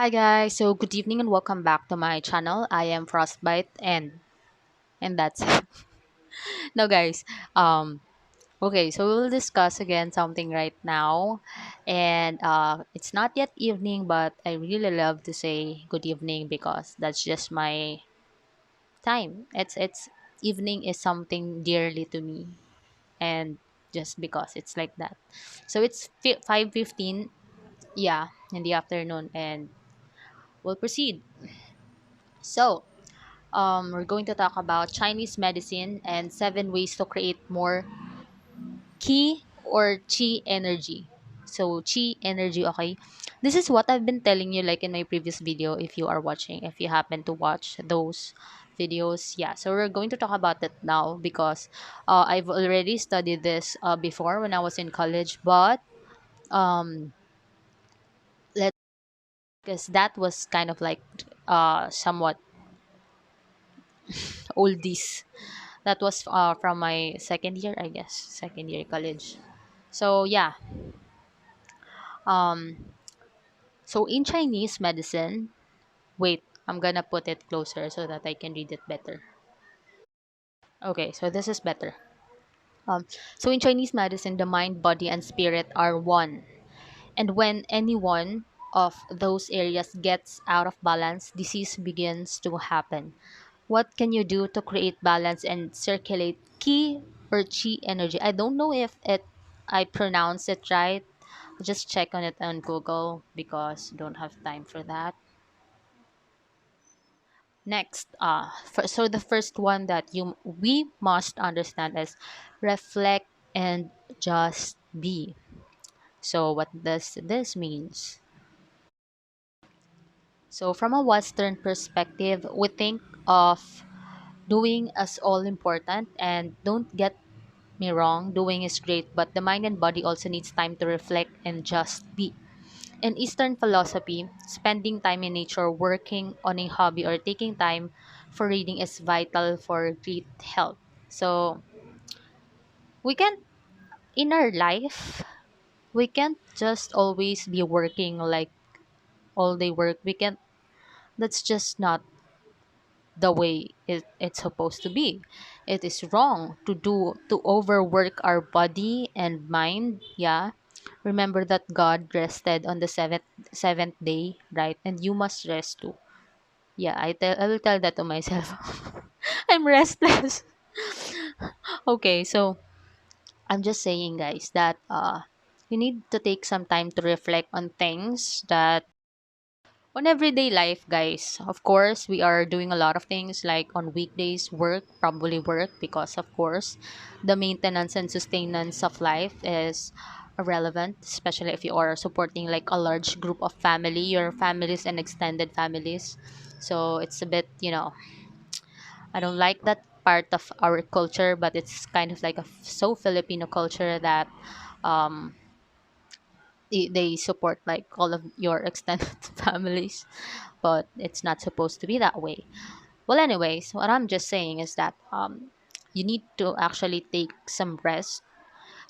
Hi guys, so good evening and welcome back to my channel. I am Frostbite and that's it. Now guys, okay, so we'll discuss again something right now. And it's not yet evening, but I really love to say good evening because that's just my time. It's evening is something dearly to me and just because it's like that. So it's 5:15, yeah, in the afternoon and we'll proceed. So, we're going to talk about Chinese medicine and 7 ways to create more qi or chi energy. So, chi energy, okay? This is what I've been telling you like in my previous video if you are watching, if you happen to watch those videos. Yeah, so we're going to talk about it now because I've already studied this before when I was in college, but um, let because that was kind of like somewhat oldies. That was from my second year, I guess, second year college. So yeah, um, so in Chinese medicine, wait, I'm gonna put it closer so that I can read it better. Okay, so this is better. Um, so in Chinese medicine, the mind, body, and spirit are one, and when any one of those areas gets out of balance, disease begins to happen. What can you do to create balance and circulate qi or chi energy? I don't know if it I pronounce it right. Just check on it on Google because don't have time for that. Next, so the first one that you we must understand is reflect and just be. So what does this means? So from a Western perspective, we think of doing as all important, and don't get me wrong, doing is great, but the mind and body also needs time to reflect and just be. In Eastern philosophy, spending time in nature, working on a hobby, or taking time for reading is vital for great health. So we can in our life, we can't just always be working like all day work. We can't That's just not the way it's supposed to be. It is wrong to overwork our body and mind. Yeah. Remember that God rested on the seventh day, right? And you must rest too. Yeah, I will tell that to myself. I'm restless. Okay, so I'm just saying guys that you need to take some time to reflect on things that on everyday life, guys. Of course, we are doing a lot of things like on weekdays, work, probably work, because of course, the maintenance and sustenance of life is relevant, especially if you are supporting like a large group of family, your families and extended families. So it's a bit, I don't like that part of our culture, but it's kind of like a so Filipino culture that um, they support like all of your extended families, but it's not supposed to be that way. Well, anyways, what I'm just saying is that you need to actually take some rest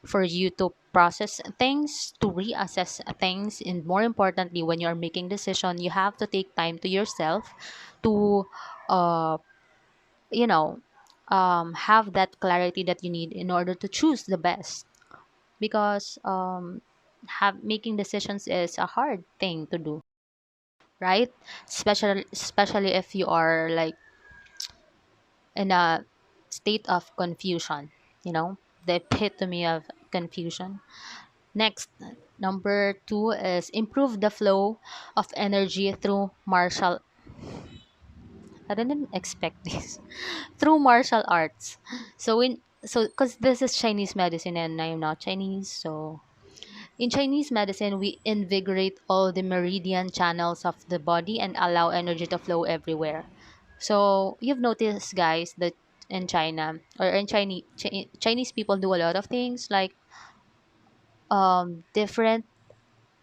for you to process things, to reassess things, and more importantly, when you're making decision, you have to take time to yourself to, uh, you know, have that clarity that you need in order to choose the best. Because have making decisions is a hard thing to do, right? Especially if you are like in a state of confusion, you know, the epitome of confusion. Next, number two is improve the flow of energy through martial. I didn't expect this. Through martial arts. Because this is Chinese medicine and I am not Chinese, so in Chinese medicine, we invigorate all the meridian channels of the body and allow energy to flow everywhere. So you've noticed, guys, that in China or in Chinese people do a lot of things like different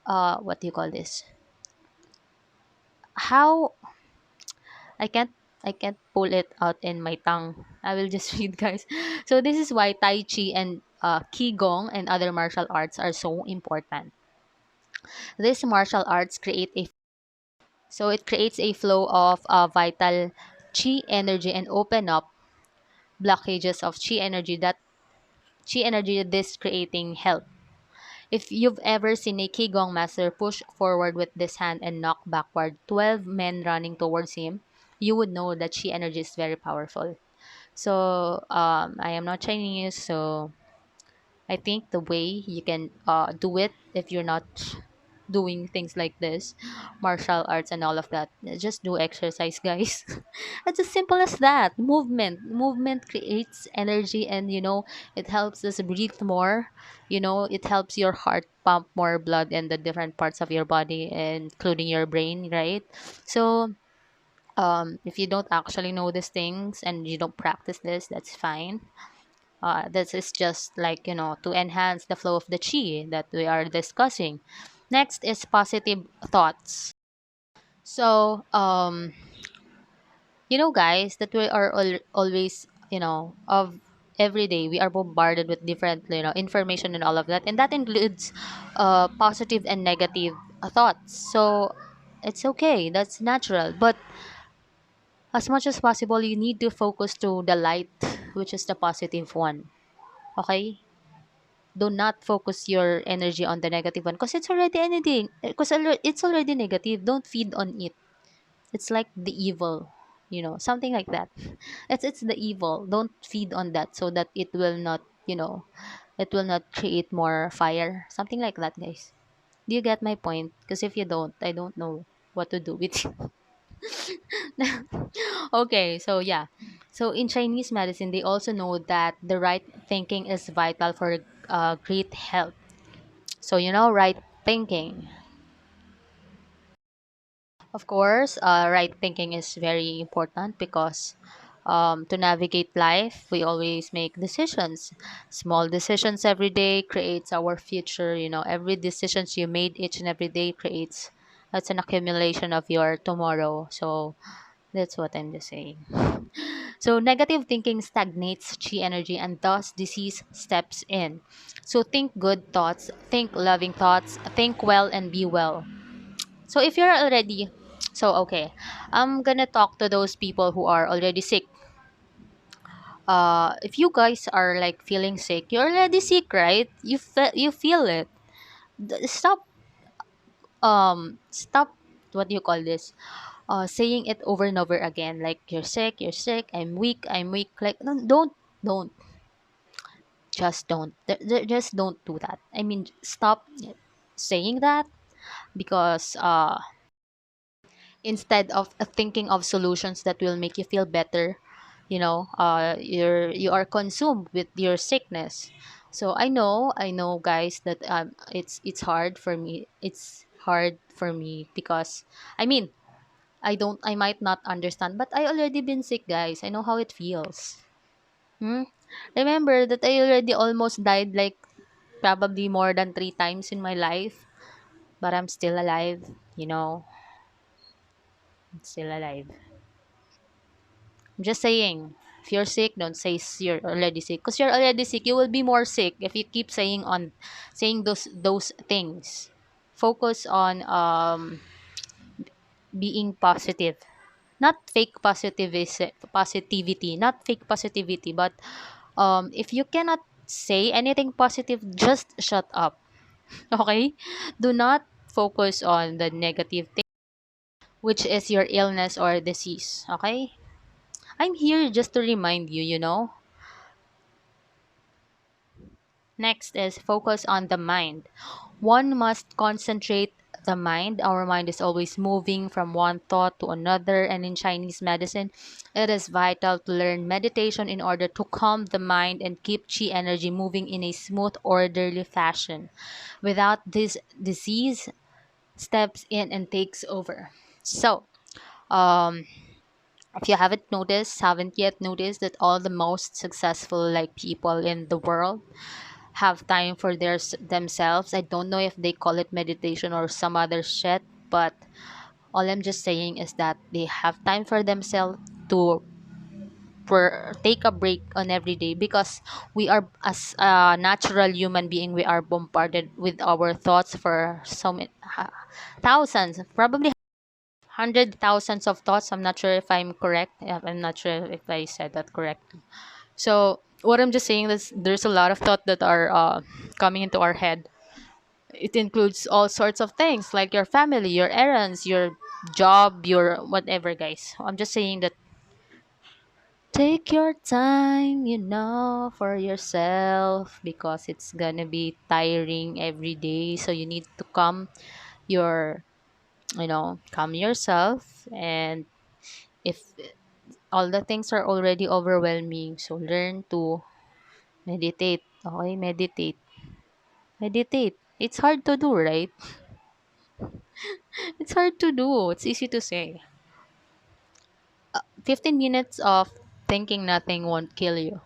what do you call this? How I can't pull it out in my tongue. I will just read, guys. So this is why Tai Chi and Qigong and other martial arts are so important. These martial arts create a So it creates a flow of vital chi energy and open up blockages of chi energy this creating help. If you've ever seen a Qigong master push forward with this hand and knock backward 12 men running towards him, you would know that chi energy is very powerful. So I am not Chinese, so I think the way you can do it if you're not doing things like this, martial arts and all of that, just do exercise, guys. It's as simple as that. Movement creates energy, and it helps us breathe more. It helps your heart pump more blood in the different parts of your body, including your brain, right? So if you don't actually know these things and you don't practice this, that's fine. This is just like, to enhance the flow of the chi that we are discussing. Next is positive thoughts. So, guys, that we are always, of every day, we are bombarded with different, information and all of that. And that includes positive and negative thoughts. So, it's okay. That's natural. But as much as possible, you need to focus to the light, which is the positive one. Okay? Do not focus your energy on the negative one because it's already anything because it's already negative. Don't feed on it. It's like the evil, something like that. It's the evil. Don't feed on that so that it will not, it will not create more fire, something like that, guys. Do you get my point? Because if you don't, I don't know what to do with you. Okay, so yeah. So in Chinese medicine, they also know that the right thinking is vital for great health. So, right thinking. Of course, right thinking is very important because to navigate life, we always make decisions. Small decisions every day creates our future. Every decisions you made each and every day creates, that's an accumulation of your tomorrow. So that's what I'm just saying. So negative thinking stagnates chi energy and thus disease steps in. So think good thoughts, think loving thoughts, think well and be well. So if you're already, so okay, I'm gonna talk to those people who are already sick. If you guys are like feeling sick, you're already sick, right? You feel it. Stop. What do you call this? Saying it over and over again, like you're sick, I'm weak. Like don't, just don't, just don't do that. I mean, stop saying that because instead of thinking of solutions that will make you feel better, you are consumed with your sickness. So I know guys that it's hard for me. It's hard for me because I mean, I might not understand, but I already been sick, guys. I know how it feels. Hmm? Remember that I already almost died like probably more than 3 times in my life, but I'm still alive, I'm still alive. I'm just saying, if you're sick, don't say you're already sick. Because you're already sick, you will be more sick if you keep saying those things. Focus on being positive. Not fake positivity, not fake positivity, but if you cannot say anything positive, just shut up. Okay? Do not focus on the negative thing, which is your illness or disease. Okay? I'm here just to remind you. Next is focus on the mind. One must concentrate the mind. Our mind is always moving from one thought to another, and in Chinese medicine, it is vital to learn meditation in order to calm the mind and keep chi energy moving in a smooth, orderly fashion. Without this, disease steps in and takes over. So, um, if you haven't yet noticed that all the most successful like people in the world have time for themselves. I don't know if they call it meditation or some other shit, but all I'm just saying is that they have time for themselves to take a break on every day because we are, as a natural human being, we are bombarded with our thoughts for so many thousands, probably hundred thousands of thoughts. I'm not sure if I'm correct. I'm not sure if I said that correct. So what I'm just saying is there's a lot of thought that are coming into our head. It includes all sorts of things like your family, your errands, your job, your whatever, guys. I'm just saying that take your time, for yourself because it's gonna be tiring every day. So you need to your, calm yourself. And if all the things are already overwhelming, so learn to meditate. Okay, meditate. Meditate. It's hard to do, right? It's hard to do. It's easy to say. 15 minutes of thinking nothing won't kill you.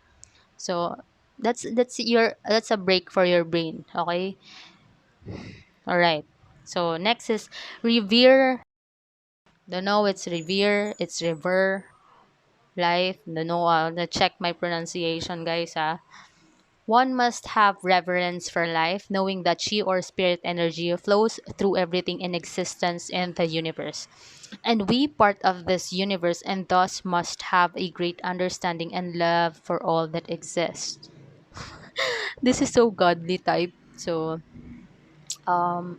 So that's a break for your brain, okay? All right. So next is revere. Don't know, it's revere, it's revere life. Don't know, check my pronunciation, guys. One must have reverence for life, knowing that chi or spirit energy flows through everything in existence in the universe. And we part of this universe and thus must have a great understanding and love for all that exists. This is so godly type. So um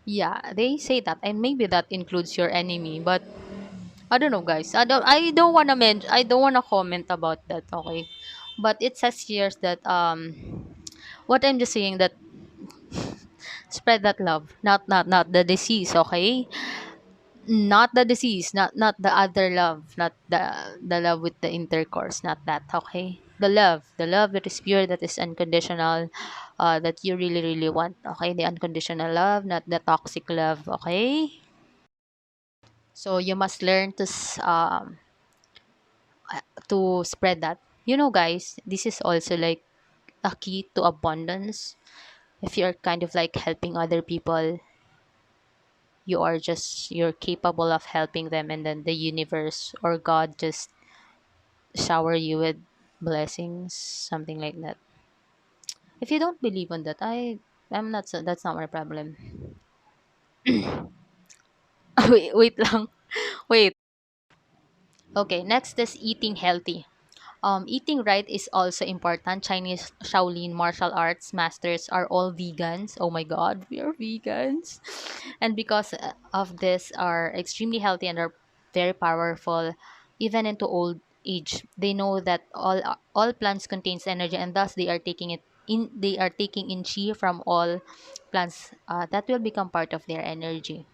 yeah, they say that, and maybe that includes your enemy, but I don't know, guys. I don't want to I don't want to comment about that, okay? But it says here that what I'm just saying that spread that love, not the disease, okay? Not the disease, not the other love, not the love with the intercourse, not that, okay? The love that is pure, that is unconditional, that you really really want, okay? The unconditional love, not the toxic love, okay? So you must learn to spread that. Guys, this is also like a key to abundance. If you're kind of like helping other people, you're capable of helping them, and then the universe or God just shower you with blessings, something like that. If you don't believe on that, I'm not, so that's not my problem. Wait lang. Wait. Okay, next is eating healthy. Eating right is also important. Chinese Shaolin martial arts masters are all vegans. Oh my god, we are vegans. And because of this are extremely healthy and are very powerful even into old age. They know that all plants contains energy, and thus they are taking in chi from all plants that will become part of their energy.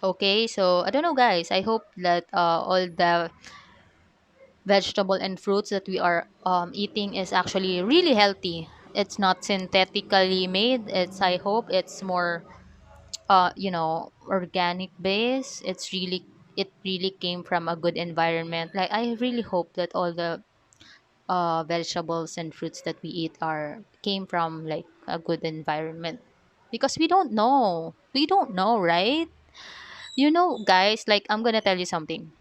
Okay, so I don't know, guys. I hope that all the vegetable and fruits that we are eating is actually really healthy. It's not synthetically made. I hope it's more organic base. It really came from a good environment. Like, I really hope that all the vegetables and fruits that we eat are came from like a good environment, because we don't know, right? Guys, like, I'm gonna tell you something.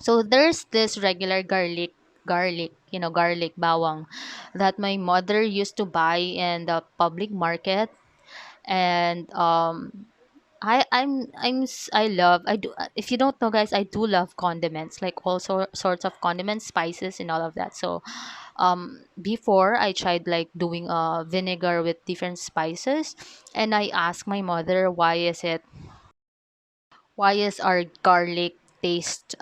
So there's this regular garlic bawang that my mother used to buy in the public market. And I love, I do, if you don't know, guys, I do love condiments, like all sorts of condiments, spices, and all of that. So before I tried like doing vinegar with different spices, and I asked my mother, why is our garlic taste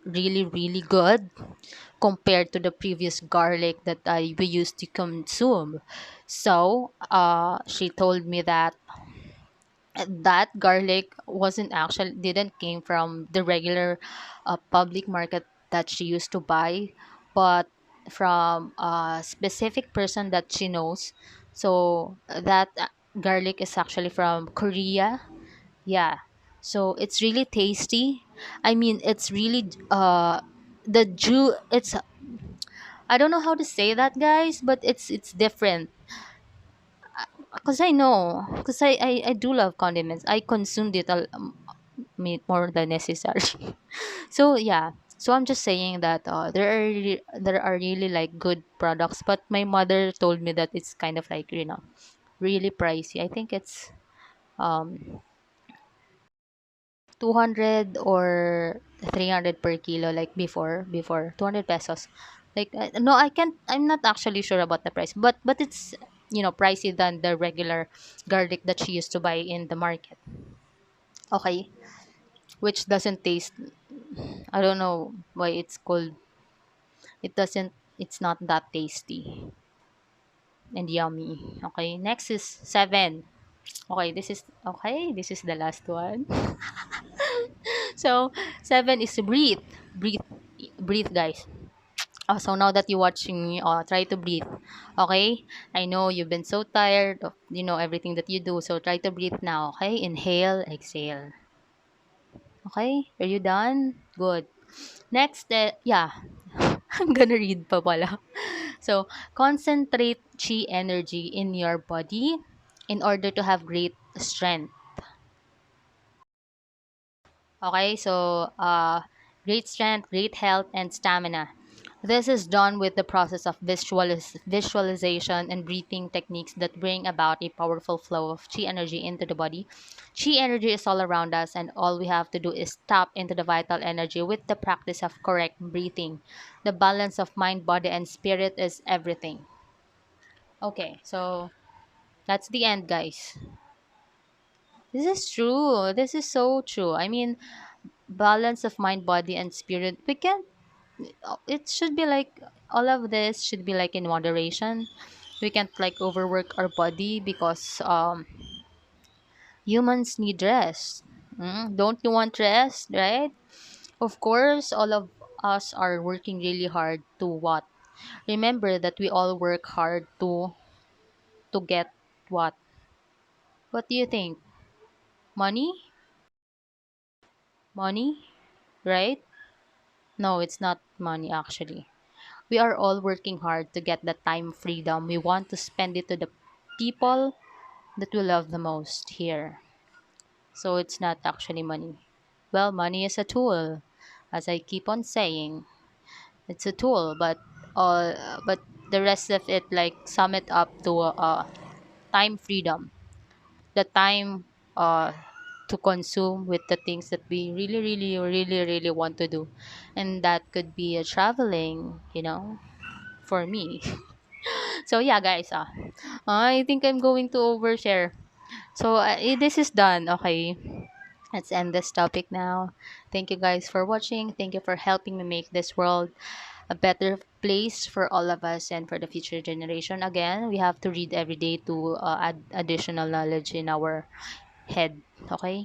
really really good compared to the previous garlic that we used to consume. So she told me that that garlic wasn't actually didn't came from the regular public market that she used to buy, but from a specific person that she knows. So that garlic is actually from Korea. Yeah. So it's really tasty. I mean, it's really the Jew it's I don't know how to say that, guys, but it's different. Cuz I know, cuz I do love condiments. I consumed it more than necessary. So yeah. So I'm just saying that there are really like good products, but my mother told me that it's kind of like, really pricey. I think it's um 200 or 300 per kilo, like before 200 pesos. Like no, I'm not actually sure about the price, but it's pricey than the regular garlic that she used to buy in the market. Okay, which doesn't taste. I don't know why it's called. It doesn't. It's not that tasty and yummy. Okay, next is 7. Okay, this is the last one. So 7 is breathe. Breathe. Breathe, guys. So now that you're watching me, try to breathe. Okay? I know you've been so tired of everything that you do. So try to breathe now. Okay? Inhale, exhale. Okay? Are you done? Good. Next, yeah. I'm gonna read pa pala. So, concentrate chi energy in your body in order to have great strength. Okay, so great strength, great health, and stamina. This is done with the process of visualization and breathing techniques that bring about a powerful flow of chi energy into the body. Chi energy is all around us, and all we have to do is tap into the vital energy with the practice of correct breathing. The balance of mind, body, and spirit is everything. Okay, so that's the end, guys. This is true. This is so true. I mean, balance of mind, body, and spirit. We can It should be like all of this should be like in moderation. We can't like overwork our body because humans need rest. Don't you want rest, right? Of course, all of us are working really hard to what? Remember that we all work hard to get what? What do you think? Money? Money? Right? No, it's not money actually. We are all working hard to get the time freedom. We want to spend it to the people that we love the most here. So it's not actually money. Well, money is a tool, as I keep on saying. It's a tool, but the rest of it, like, sum it up to time freedom, the time to consume with the things that we really, really, really, really want to do, and that could be traveling, for me. So yeah, guys, I think I'm going to overshare. So this is done. Okay, let's end this topic now. Thank you guys for watching. Thank you for helping me make this world a better place for all of us and for the future generation. Again, we have to read every day to add additional knowledge in our head. Okay.